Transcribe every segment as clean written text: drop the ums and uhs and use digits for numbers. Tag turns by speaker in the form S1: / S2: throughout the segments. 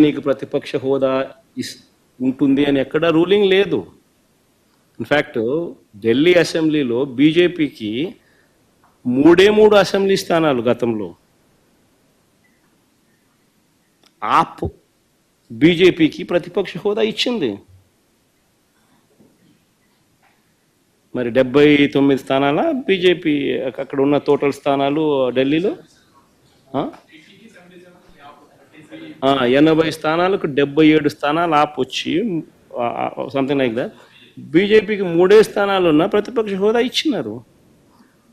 S1: నీకు ప్రతిపక్ష హోదా ఉంటుంది అని ఎక్కడ రూలింగ్ లేదు. ఇన్ఫ్యాక్ట్ ఢిల్లీ అసెంబ్లీలో బీజేపీకి 3 అసెంబ్లీ స్థానాలు గతంలో. ఆప్ బీజేపీకి ప్రతిపక్ష హోదా ఇచ్చింది. మరి 79 స్థానాల బీజేపీ అక్కడ ఉన్న టోటల్ స్థానాలు ఢిల్లీలో 80 స్థానాలకు 77 స్థానాలు ఆప్ వచ్చి సంథింగ్ లైక్ దట్. బీజేపీకి 3 స్థానాలు ఉన్న ప్రతిపక్ష హోదా ఇచ్చినారు.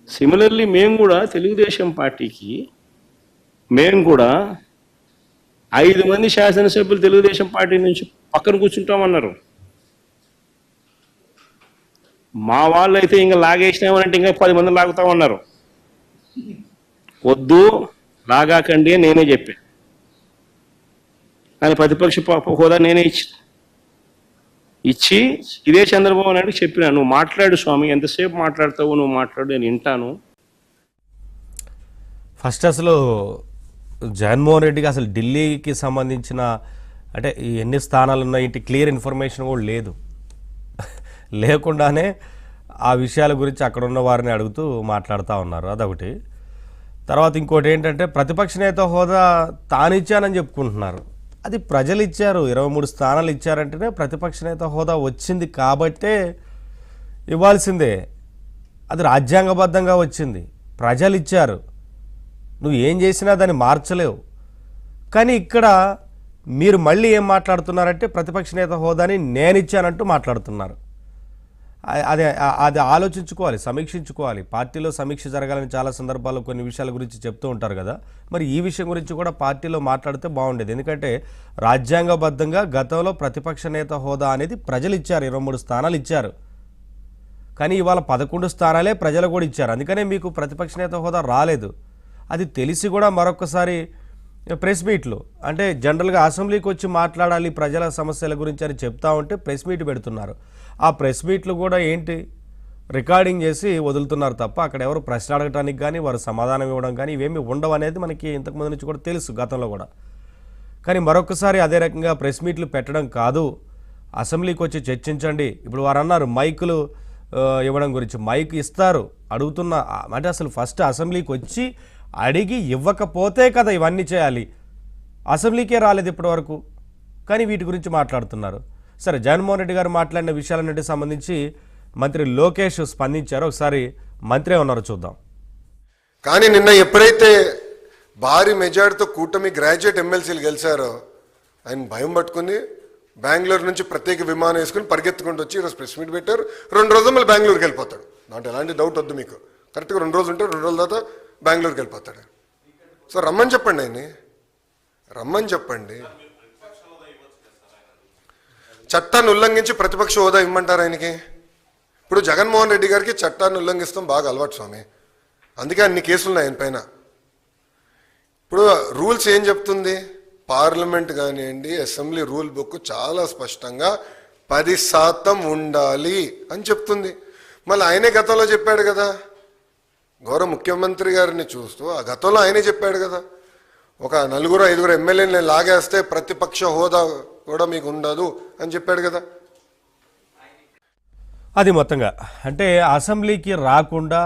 S1: సిమిలర్లీ మేము కూడా తెలుగుదేశం పార్టీకి కూడా 5 మంది శాసనసభ్యులు తెలుగుదేశం పార్టీ నుంచి పక్కన కూర్చుంటామన్నారు. మా వాళ్ళు అయితే ఇంకా లాగేసినామనంటే ఇంకా 10 మంది లాగుతామన్నారు. వద్దు లాగాకండి అని నేనే చెప్పాను. కానీ ప్రతిపక్ష హోదా నేనే ఇచ్చి ఇదే చంద్రబాబు నాయుడు చెప్పినా, నువ్వు మాట్లాడు స్వామి, ఎంతసేపు మాట్లాడతావు, నువ్వు మాట్లాడు, నేను వింటాను.
S2: ఫస్ట్ అసలు జగన్మోహన్ రెడ్డికి అసలు ఢిల్లీకి సంబంధించిన అంటే ఎన్ని స్థానాలు ఉన్నాయి ఇంటి క్లియర్ ఇన్ఫర్మేషన్ కూడా లేదు. లేకుండానే ఆ విషయాల గురించి అక్కడ ఉన్న వారిని అడుగుతూ మాట్లాడుతూ ఉన్నారు. అదొకటి. తర్వాత ఇంకోటి ఏంటంటే ప్రతిపక్ష నేత హోదా తానిచ్చానని చెప్పుకుంటున్నారు. అది ప్రజలు ఇచ్చారు. 23 స్థానాలు ఇచ్చారంటేనే ప్రతిపక్ష నేత హోదా వచ్చింది కాబట్టే ఇవ్వాల్సిందే. అది రాజ్యాంగబద్ధంగా వచ్చింది, ప్రజలు ఇచ్చారు. నువ్వు ఏం చేసినా దాన్ని మార్చలేవు. కానీ ఇక్కడ మీరు మళ్ళీ ఏం మాట్లాడుతున్నారంటే ప్రతిపక్ష నేత హోదాని నేనిచ్చానంటూ మాట్లాడుతున్నారు. అది ఆలోచించుకోవాలి, సమీక్షించుకోవాలి. పార్టీలో సమీక్ష జరగాలని చాలా సందర్భాల్లో కొన్ని విషయాల గురించి చెప్తూ ఉంటారు కదా. మరి ఈ విషయం గురించి కూడా పార్టీలో మాట్లాడితే బాగుండేది. ఎందుకంటే రాజ్యాంగబద్ధంగా గతంలో ప్రతిపక్ష నేత హోదా అనేది ప్రజలు ఇచ్చారు, 23 స్థానాలు ఇచ్చారు. కానీ ఇవాళ 11 స్థానాలే ప్రజలు కూడా ఇచ్చారు. అందుకనే మీకు ప్రతిపక్ష నేత హోదా రాలేదు. అది తెలిసి కూడా మరొకసారి ప్రెస్ మీట్లు అంటే జనరల్గా అసెంబ్లీకి వచ్చి మాట్లాడాలి ప్రజల సమస్యల గురించి అని చెప్తా ఉంటే ప్రెస్ మీట్ పెడుతున్నారు. ఆ ప్రెస్ మీట్లు కూడా ఏంటి రికార్డింగ్ చేసి వదులుతున్నారు తప్ప అక్కడ ఎవరు ప్రశ్న అడగటానికి కానీ వారు సమాధానం ఇవ్వడం కానీ ఇవేమి ఉండవు అనేది మనకి ఇంతకుముందు నుంచి కూడా తెలుసు గతంలో కూడా. కానీ మరొకసారి అదే రకంగా ప్రెస్ మీట్లు పెట్టడం కాదు, అసెంబ్లీకి వచ్చి చర్చించండి. ఇప్పుడు వారు అన్నారు మైకులు ఇవ్వడం గురించి. మైక్ ఇస్తారు, అడుగుతున్న అంటే అసలు ఫస్ట్ అసెంబ్లీకి వచ్చి అడిగి ఇవ్వకపోతే కదా ఇవన్నీ చేయాలి. అసెంబ్లీకే రాలేదు ఇప్పటి వరకు, కానీ వీటి గురించి మాట్లాడుతున్నారు. సరే, జగన్మోహన్ రెడ్డి గారు మాట్లాడిన విషయాలన్నిటికి సంబంధించి మంత్రి లోకేష్ స్పందించారు. ఒకసారి మంత్రి ఏమన్నారో చూద్దాం.
S3: కానీ నిన్న ఎప్పుడైతే భారీ మెజార్టీతో కూటమి గ్రాడ్యుయేట్ ఎమ్మెల్సీలు గెలిచారో ఆయన భయం పట్టుకుని బెంగళూరు నుంచి ప్రత్యేక విమానం వేసుకుని పరిగెత్తుకుంటూ వచ్చి ఈరోజు ప్రెస్ మీట్ పెట్టారు. 2 రోజులు మళ్ళీ బెంగళూరుకి వెళ్ళిపోతాడు. దాంట్లో ఎలాంటి డౌట్ వద్దు మీకు. కరెక్ట్గా 2 రోజులు ఉంటే 2 రోజుల తర్వాత బెంగళూరుకి వెళ్ళిపోతాడు. సో రమ్మని చెప్పండి, ఆయన్ని రమ్మని చెప్పండి. చట్టాన్ని ఉల్లంఘించి ప్రతిపక్ష హోదా ఇమ్మంటారు ఆయనకి? ఇప్పుడు జగన్మోహన్ రెడ్డి గారికి చట్టాన్ని ఉల్లంఘిస్తాం బాగా అలవాటు స్వామి, అందుకే అన్ని కేసులు ఉన్నాయి ఆయన పైన. ఇప్పుడు రూల్స్ ఏం చెప్తుంది? పార్లమెంట్ కానివ్వండి, అసెంబ్లీ రూల్ బుక్ చాలా స్పష్టంగా 10% ఉండాలి అని చెప్తుంది. మళ్ళీ ఆయనే గతంలో చెప్పాడు కదా, గౌరవ ముఖ్యమంత్రి గారిని చూస్తూ ఆ గతంలో ఆయనే చెప్పాడు కదా, ఒక 4-5 ఎమ్మెల్యేని లాగేస్తే ప్రతిపక్ష హోదా కూడా మీకు ఉండదు అని చెప్పాడు కదా.
S2: అది మొత్తంగా అంటే అసెంబ్లీకి రాకుండా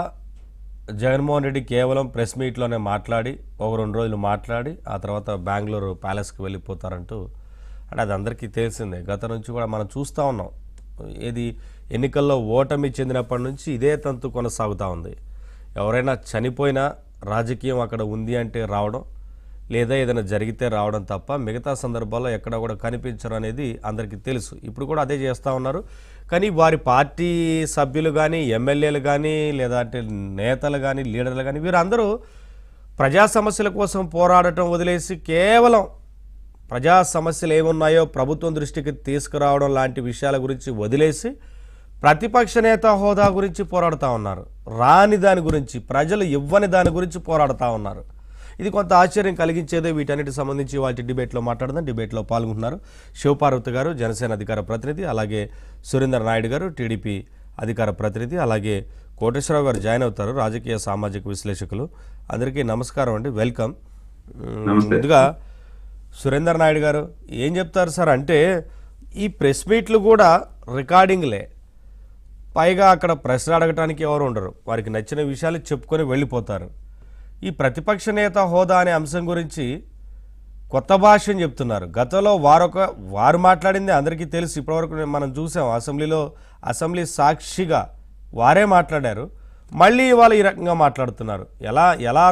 S2: జగన్మోహన్ రెడ్డి కేవలం ప్రెస్ మీట్లోనే మాట్లాడి 1-2 రోజులు మాట్లాడి ఆ తర్వాత బెంగళూరు ప్యాలెస్కి వెళ్ళిపోతారంటూ అంటే అది అందరికీ తెలిసిందే. గత నుంచి కూడా మనం చూస్తూ ఉన్నాం. ఏది ఎన్నికల్లో ఓటమి చెందినప్పటి నుంచి ఇదే తంతు కొనసాగుతూ ఉంది. ఎవరైనా చనిపోయినా రాజకీయం అక్కడ ఉంది అంటే రావడం, లేదా ఏదైనా జరిగితే రావడం తప్ప మిగతా సందర్భాల్లో ఎక్కడ కూడా కనిపించరు అనేది అందరికీ తెలుసు. ఇప్పుడు కూడా అదే చేస్తూ ఉన్నారు. కానీ వారి పార్టీ సభ్యులు కానీ, ఎమ్మెల్యేలు కానీ, లేదా అంటే నేతలు కానీ, లీడర్లు కానీ వీరందరూ ప్రజా సమస్యల కోసం పోరాడటం వదిలేసి కేవలం ప్రజా సమస్యలు ఏమున్నాయో ప్రభుత్వం దృష్టికి తీసుకురావడం లాంటి విషయాల గురించి వదిలేసి ప్రతిపక్ష నేత హోదా గురించి పోరాడుతూ ఉన్నారు. రాని దాని గురించి, ప్రజలు ఇవ్వని దాని గురించి పోరాడుతూ ఉన్నారు. ఇది కొంత ఆశ్చర్యం కలిగించేదే. వీటన్నిటికి సంబంధించి వాటి డిబేట్లో మాట్లాడదాం. డిబేట్లో పాల్గొంటున్నారు శివపార్వతి గారు, జనసేన అధికార ప్రతినిధి, అలాగే సురేందర్ నాయుడు గారు, టీడీపీ అధికార ప్రతినిధి, అలాగే కోటేశ్వరరావు గారు జాయిన్ అవుతారు, రాజకీయ సామాజిక విశ్లేషకులు. అందరికీ నమస్కారం అండి, వెల్కమ్. ముందుగా సురేందర్ నాయుడు గారు ఏం చెప్తారు సార్ అంటే ఈ ప్రెస్ మీట్లు కూడా రికార్డింగ్లే, పైగా అక్కడ ప్రశ్న అడగటానికి ఎవరు ఉండరు, వారికి నచ్చిన విషయాలు చెప్పుకొని వెళ్ళిపోతారు. ఈ ప్రతిపక్ష నేత హోదా అనే అంశం గురించి కొత్త భాష్యం చెప్తున్నారు. గతంలో వారు మాట్లాడింది అందరికీ తెలుసు, ఇప్పటివరకు మనం చూసాం అసెంబ్లీలో, అసెంబ్లీ సాక్షిగా వారే మాట్లాడారు. మళ్ళీ ఇవాళ ఈ రకంగా మాట్లాడుతున్నారు. ఎలా